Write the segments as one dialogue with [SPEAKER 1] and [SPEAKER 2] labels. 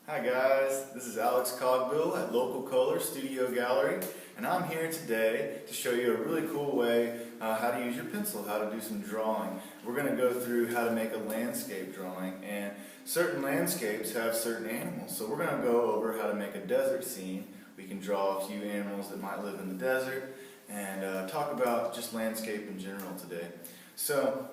[SPEAKER 1] Hi guys, this is Alex Cogbill at Local Color Studio Gallery, and I'm here today to show you a really cool way how to use your pencil, how to do some drawing. We're going to go through how to make a landscape drawing, and certain landscapes have certain animals. So we're going to go over how to make a desert scene. We can draw a few animals that might live in the desert and talk about just landscape in general today. So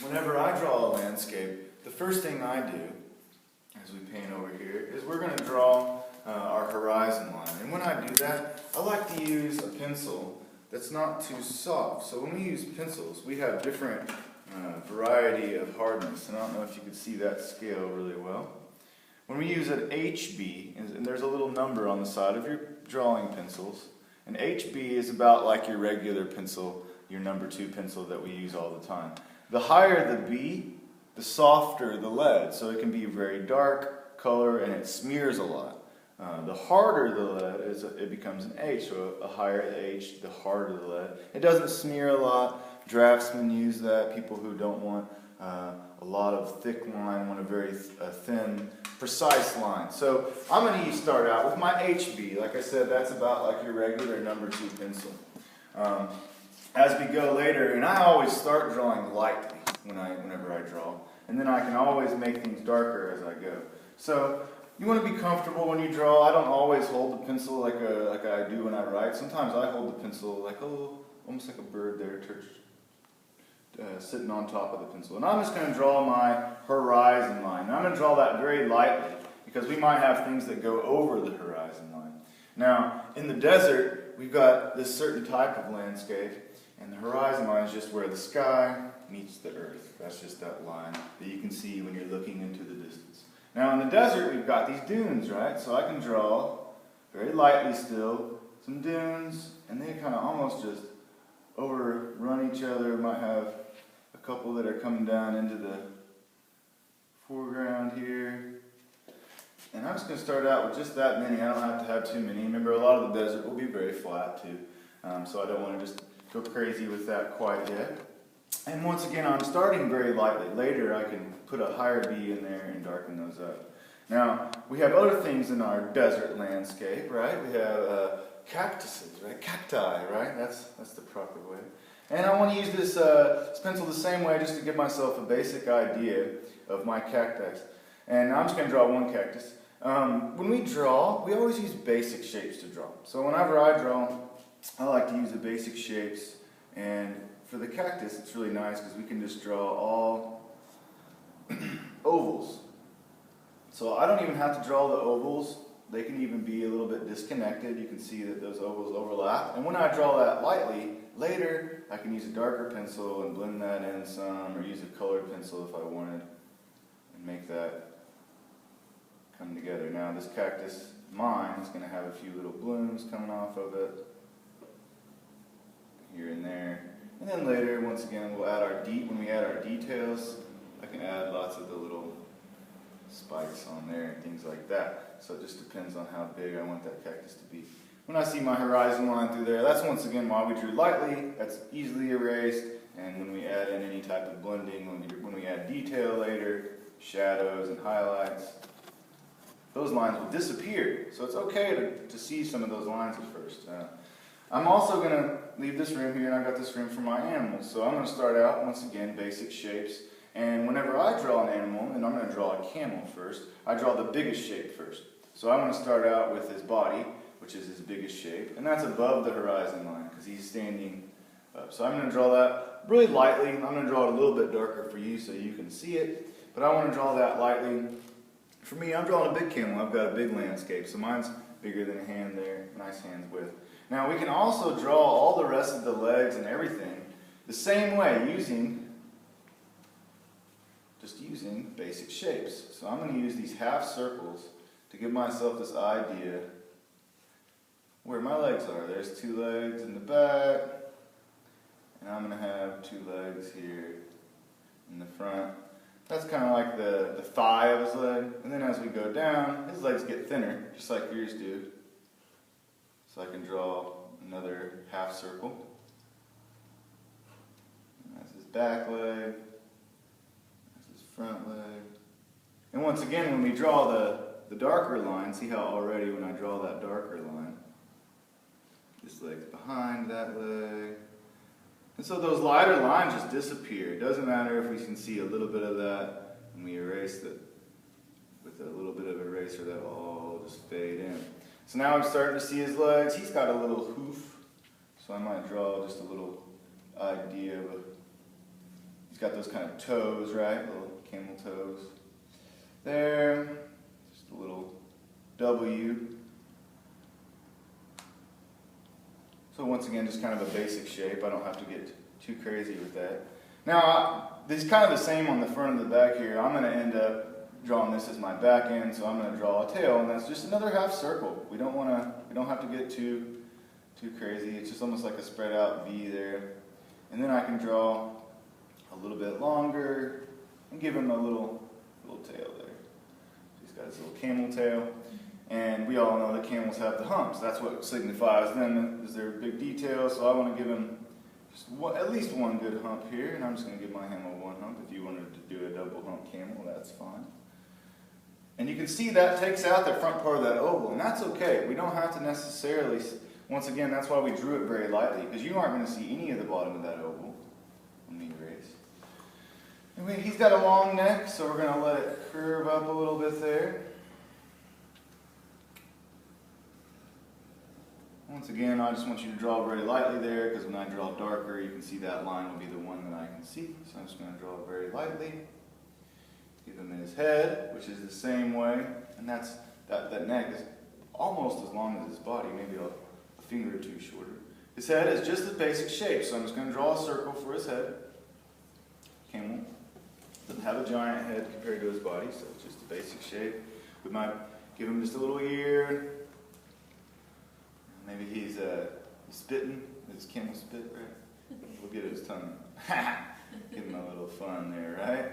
[SPEAKER 1] whenever I draw a landscape, the first thing I do as we paint over here is we're going to draw our horizon line. And when I do that, I like to use a pencil that's not too soft. So when we use pencils, we have different variety of hardness. And I don't know if you can see that scale really well. When we use an HB, and there's a little number on the side of your drawing pencils, an HB is about like your regular pencil, your number 2 pencil that we use all the time. The higher the B, the softer the lead, so it can be very dark color and it smears a lot. The harder the lead, it becomes an H, so a higher the H, the harder the lead. It doesn't smear a lot. Draftsmen use that. People who don't want a lot of thick line want a very thin, precise line. So I'm going to start out with my HB. Like I said, that's about like your regular number 2 pencil. As we go later, and I always start drawing lightly whenever I draw, and then I can always make things darker as I go. So you want to be comfortable when you draw. I don't always hold the pencil like I do when I write. Sometimes I hold the pencil like almost like a bird there, sitting on top of the pencil. And I'm just going to draw my horizon line. And I'm going to draw that very lightly because we might have things that go over the horizon line. Now, in the desert, we've got this certain type of landscape, and the horizon line is just where the sky meets the earth. That's just that line that you can see when you're looking into the distance. Now, in the desert, we've got these dunes, right? So I can draw, very lightly still, some dunes, and they kind of almost just overrun each other. We might have a couple that are coming down into the foreground here. And I'm just going to start out with just that many. I don't have to have too many. Remember, a lot of the desert will be very flat too. So I don't want to just go crazy with that quite yet. And once again, I'm starting very lightly. Later, I can put a higher B in there and darken those up. Now, we have other things in our desert landscape, right? We have cactuses, right? Cacti, right? That's the proper way. And I want to use this pencil the same way just to give myself a basic idea of my cactus. And I'm just going to draw one cactus. When we draw, we always use basic shapes to draw. So whenever I draw, I like to use the basic shapes. And for the cactus, it's really nice because we can just draw all ovals. So I don't even have to draw the ovals. They can even be a little bit disconnected. You can see that those ovals overlap. And when I draw that lightly, later I can use a darker pencil and blend that in some, or use a colored pencil if I wanted, and make that come together. Now this cactus, mine, is going to have a few little blooms coming off of it, here and there. And then later, once again, we'll add when we add our details, I can add lots of the little spikes on there and things like that. So it just depends on how big I want that cactus to be. When I see my horizon line through there, that's once again why we drew lightly. That's easily erased. And when we add in any type of blending, when we add detail later, shadows and highlights, those lines will disappear. So it's okay to see some of those lines at first. I'm also going to leave this room here, and I've got this room for my animals. So I'm going to start out, once again, basic shapes. And whenever I draw an animal, and I'm going to draw a camel first, I draw the biggest shape first. So I'm going to start out with his body, which is his biggest shape. And that's above the horizon line, because he's standing up. So I'm going to draw that really lightly. I'm going to draw it a little bit darker for you so you can see it. But I want to draw that lightly. For me, I'm drawing a big camel. I've got a big landscape. So mine's bigger than a hand there. Nice hands width. Now we can also draw all the rest of the legs and everything the same way, using basic shapes. So I'm going to use these half circles to give myself this idea where my legs are. There's 2 legs in the back, and I'm going to have 2 legs here in the front. That's kind of like the thigh of his leg. And then as we go down, his legs get thinner, just like yours do. So I can draw another half circle. And that's his back leg. That's his front leg. And once again, when we draw the darker line. See how already when I draw that darker line, this leg's behind that leg. And so those lighter lines just disappear. It doesn't matter if we can see a little bit of that and we erase it with a little bit of eraser, that will all just fade in. So now I'm starting to see his legs. He's got a little hoof, so I might draw just a little idea of he's got those kind of toes, right? Little camel toes. There, just a little W. So once again, just kind of a basic shape. I don't have to get too crazy with that. Now, this is kind of the same on the front and the back here. I'm going to end up drawing this as my back end, so I'm going to draw a tail, and that's just another half circle. We don't have to get too crazy. It's just almost like a spread out V there. And then I can draw a little bit longer and give him a little tail there. He's got his little camel tail. And we all know that camels have the humps. That's what signifies them, is their big detail. So I want to give him just at least one good hump here. And I'm just going to give my camel one hump. If you wanted to do a double hump camel, that's fine. And you can see that takes out the front part of that oval. And that's okay. We don't have to necessarily, once again, that's why we drew it very lightly. Because you aren't going to see any of the bottom of that oval when we erase. And he's got a long neck, so we're going to let it curve up a little bit there. Once again, I just want you to draw very lightly there, because when I draw darker, you can see that line will be the one that I can see. So I'm just going to draw it very lightly. Give him his head, which is the same way, and that neck is almost as long as his body, maybe a finger or two shorter. His head is just a basic shape, so I'm just going to draw a circle for his head. Camel doesn't have a giant head compared to his body, so it's just a basic shape. We might give him just a little ear. Maybe he's spitting. Does camel spit, right? We'll get his tongue. Give him a little fun there, right?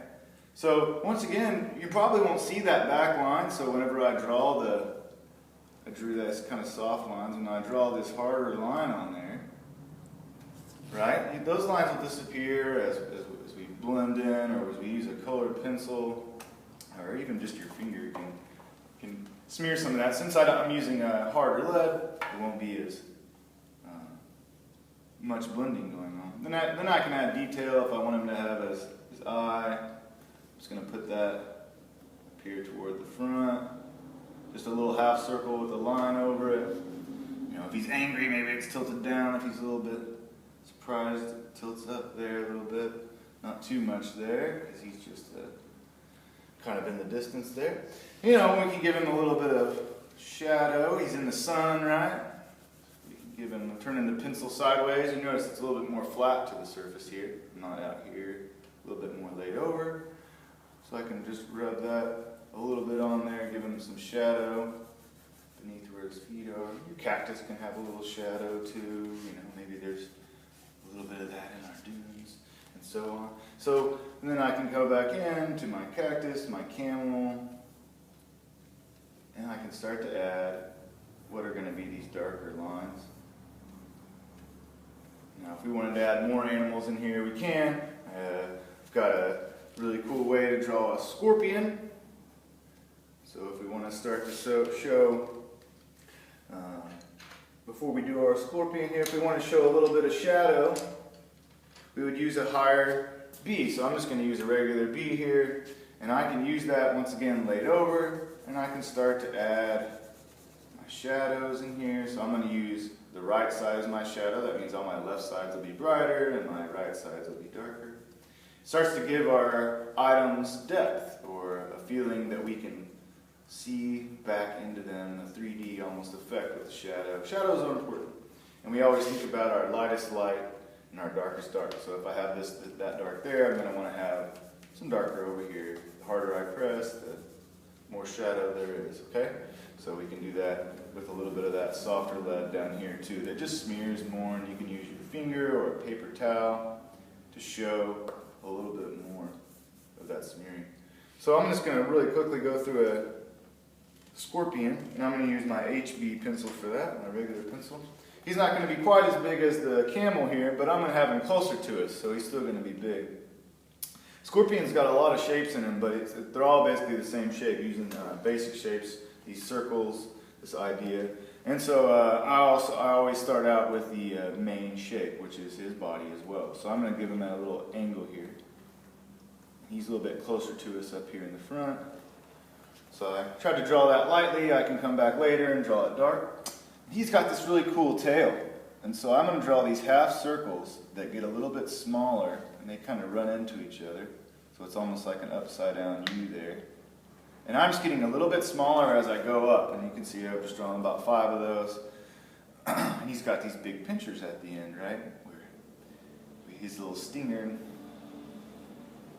[SPEAKER 1] So once again, you probably won't see that back line. So whenever I draw I drew those kind of soft lines. When I draw this harder line on there, right? Those lines will disappear as we blend in, or as we use a colored pencil, or even just your finger can smear some of that. Since I'm using a harder lead, it won't be as much blending going on. Then I can add detail if I want him to have his eye. I'm just going to put that up here toward the front. Just a little half circle with a line over it. You know, if he's angry, maybe it's tilted down. If he's a little bit surprised, it tilts up there a little bit. Not too much there, because he's just kind of in the distance there. You know, we can give him a little bit of shadow. He's in the sun, right? We can give him, turning the pencil sideways. You notice it's a little bit more flat to the surface here, not out here. A little bit more laid over. So I can just rub that a little bit on there, give him some shadow beneath where his feet are. Your cactus can have a little shadow too. You know, maybe there's a little bit of that in our dunes, and so on. So and then I can go back in to my cactus, my camel, and I can start to add what are going to be these darker lines. Now, if we wanted to add more animals in here, we can. I've got a really cool way to draw a scorpion. So if we want to start to show, before we do our scorpion here, if we want to show a little bit of shadow, we would use a higher B. So I'm just going to use a regular B here, and I can use that once again laid over, and I can start to add my shadows in here. So I'm going to use the right side as my shadow. That means all my left sides will be brighter, and my right sides will be darker. Starts to give our items depth, or a feeling that we can see back into them, a 3D almost effect with the shadow. Shadows are important, and we always think about our lightest light and our darkest dark. So if I have that dark there, I'm going to want to have some darker over here. The harder I press, the more shadow there is, okay? So we can do that with a little bit of that softer lead down here too. That just smears more, and you can use your finger or a paper towel to show a little bit more of that smearing. So I'm just going to really quickly go through a scorpion, and I'm going to use my HB pencil for that, my regular pencil. He's not going to be quite as big as the camel here, but I'm going to have him closer to us, so he's still going to be big. Scorpion's got a lot of shapes in them, but they're all basically the same shape, using basic shapes, these circles, this idea. And so I always start out with the main shape, which is his body as well. So I'm going to give him at a little angle here. He's a little bit closer to us up here in the front. So I tried to draw that lightly. I can come back later and draw it dark. He's got this really cool tail. And so I'm going to draw these half circles that get a little bit smaller, and they kind of run into each other. So it's almost like an upside down U there. And I'm just getting a little bit smaller as I go up, and you can see I've just drawn about 5 of those. And he's got these big pinchers at the end, right? Where his little stinger.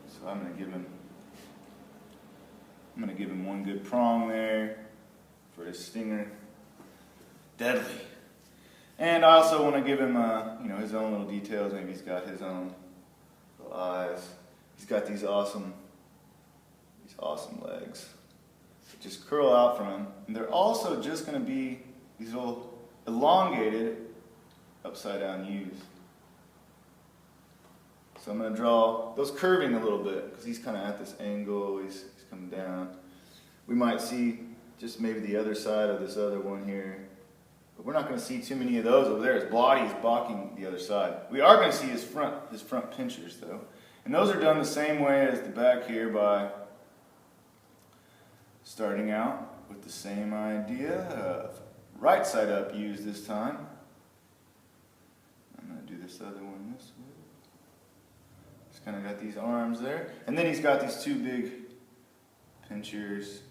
[SPEAKER 1] So I'm going to give him one good prong there for his stinger. Deadly. And I also want to give him his own little details. Maybe he's got his own little eyes. He's got these awesome legs that just curl out from him. And they're also just going to be these little elongated upside down U's. So I'm going to draw those curving a little bit because he's kind of at this angle. He's coming down. We might see just maybe the other side of this other one here. But we're not going to see too many of those over there. His body is blocking the other side. We are going to see his front pinchers though. And those are done the same way as the back here by starting out with the same idea of right side up U's this time. I'm going to do this other one this way. He's kind of got these arms there. And then he's got these 2 big pinchers,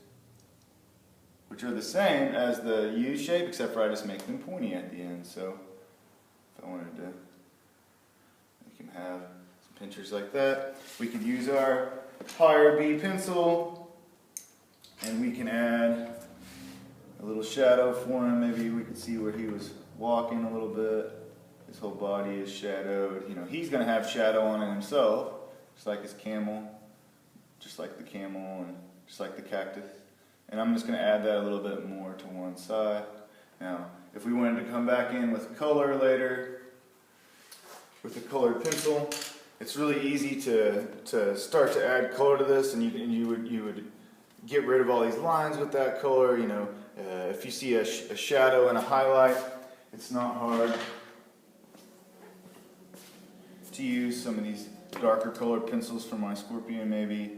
[SPEAKER 1] which are the same as the U shape, except for I just make them pointy at the end. So if I wanted to make him have some pinchers like that, we could use our higher B pencil, and we can add a little shadow for him. Maybe we could see where he was walking a little bit. His whole body is shadowed. He's going to have shadow on it himself, just like his camel, just like the camel, and just like the cactus. And I'm just going to add that a little bit more to one side. Now, if we wanted to come back in with color later, with a colored pencil, it's really easy to start to add color to this, and you would get rid of all these lines with that color. If you see a shadow and a highlight, it's not hard to use some of these darker colored pencils from my Scorpion, maybe.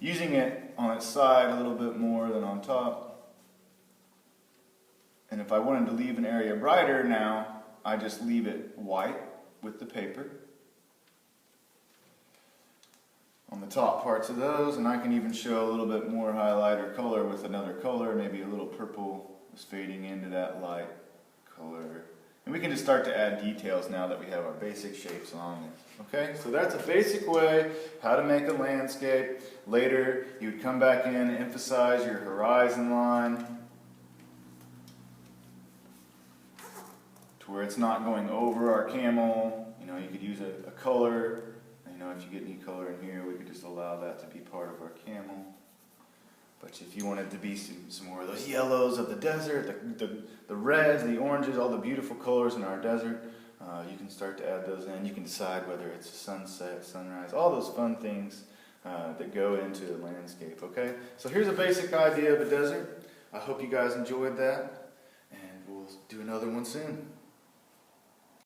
[SPEAKER 1] Using it on its side a little bit more than on top. And if I wanted to leave an area brighter now, I just leave it white with the paper on the top parts of those, and I can even show a little bit more highlight or color with another color, maybe a little purple is fading into that light color. And we can just start to add details now that we have our basic shapes on this. Okay, so that's a basic way how to make a landscape. Later, you would come back in and emphasize your horizon line to where it's not going over our camel. You could use a color. If you get any color in here, we could just allow that to be part of our camel. But if you wanted to be some more of those yellows of the desert, the reds, the oranges, all the beautiful colors in our desert, you can start to add those in. You can decide whether it's a sunset, sunrise, all those fun things that go into the landscape, okay? So here's a basic idea of a desert. I hope you guys enjoyed that, and we'll do another one soon.